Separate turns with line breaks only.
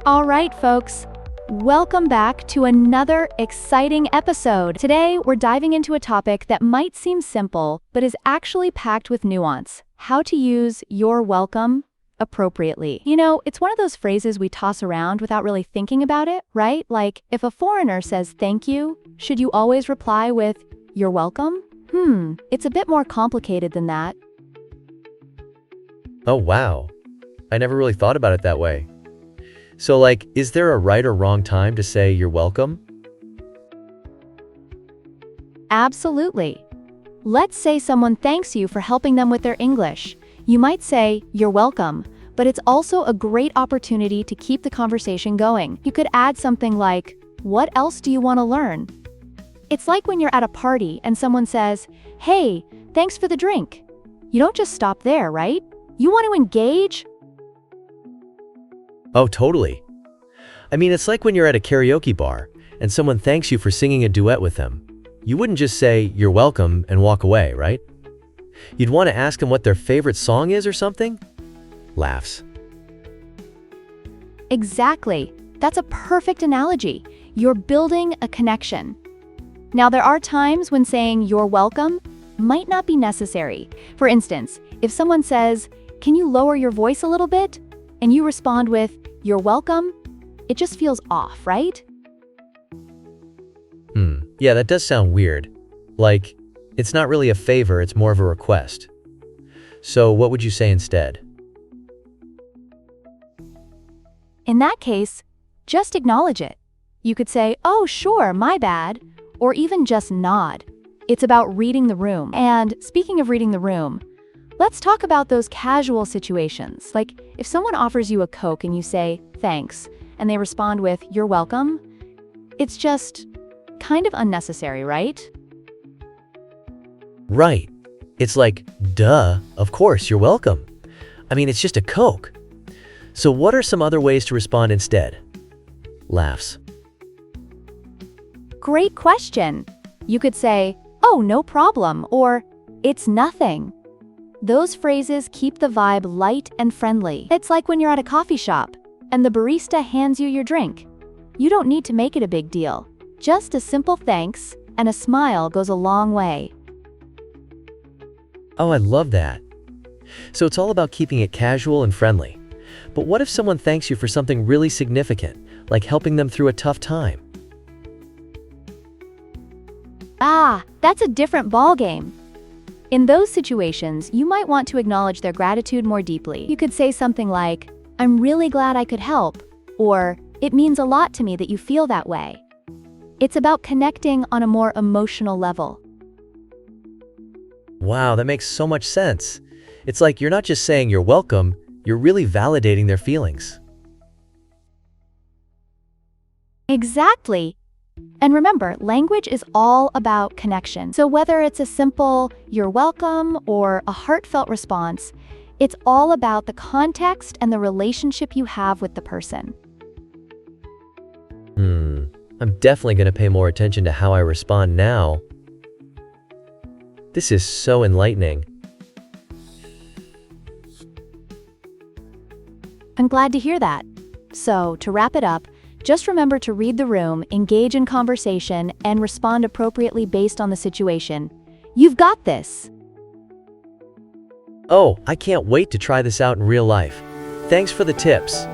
All right, folks. Welcome back to another exciting episode. Today, we're diving into a topic that might seem simple, but is actually packed with nuance. How to use "you're welcome" appropriately. You know, it's one of those phrases we toss around without really thinking about it, right? Like, if a foreigner says thank you, should you always reply with "you're welcome"? It's a bit more complicated than that.
Oh, wow. I never really thought about it that way. So, is there a right or wrong time to say "you're welcome"?
Absolutely. Let's say someone thanks you for helping them with their English. You might say, "You're welcome," but it's also a great opportunity to keep the conversation going. You could add something like, "What else do you want to learn?" It's like when you're at a party and someone says, "Hey, thanks for the drink." You don't just stop there, right? You want to engage?
Oh, totally. I mean, it's like when you're at a karaoke bar and someone thanks you for singing a duet with them. You wouldn't just say "you're welcome" and walk away, right? You'd want to ask them what their favorite song is or something? Laughs.
Exactly. That's a perfect analogy. You're building a connection. Now, there are times when saying "you're welcome" might not be necessary. For instance, if someone says, "Can you lower your voice a little bit?" and you respond with "you're welcome," it just feels off, right?
Yeah, that does sound weird. Like, it's not really a favor, it's more of a request. So what would you say instead?
In that case, just acknowledge it. You could say, "Oh, sure, my bad," or even just nod. It's about reading the room. And speaking of reading the room, let's talk about those casual situations. Like, if someone offers you a Coke and you say, "Thanks," and they respond with "you're welcome," it's just kind of unnecessary, right?
Right. It's like, duh, of course, you're welcome. I mean, it's just a Coke. So what are some other ways to respond instead? Laughs.
Great question. You could say, "Oh, no problem," or "It's nothing." Those phrases keep the vibe light and friendly. It's like when you're at a coffee shop and the barista hands you your drink. You don't need to make it a big deal. Just a simple thanks and a smile goes a long way.
Oh, I love that. So it's all about keeping it casual and friendly. But what if someone thanks you for something really significant, like helping them through a tough time?
That's a different ballgame. In those situations, you might want to acknowledge their gratitude more deeply. You could say something like, "I'm really glad I could help," or "It means a lot to me that you feel that way." It's about connecting on a more emotional level.
Wow, that makes so much sense. It's like you're not just saying "you're welcome," you're really validating their feelings.
Exactly. And remember, language is all about connection. So whether it's a simple "you're welcome" or a heartfelt response, it's all about the context and the relationship you have with the person.
I'm definitely going to pay more attention to how I respond now. This is so enlightening.
I'm glad to hear that. So, to wrap it up, just remember to read the room, engage in conversation, and respond appropriately based on the situation. You've got this!
Oh, I can't wait to try this out in real life. Thanks for the tips.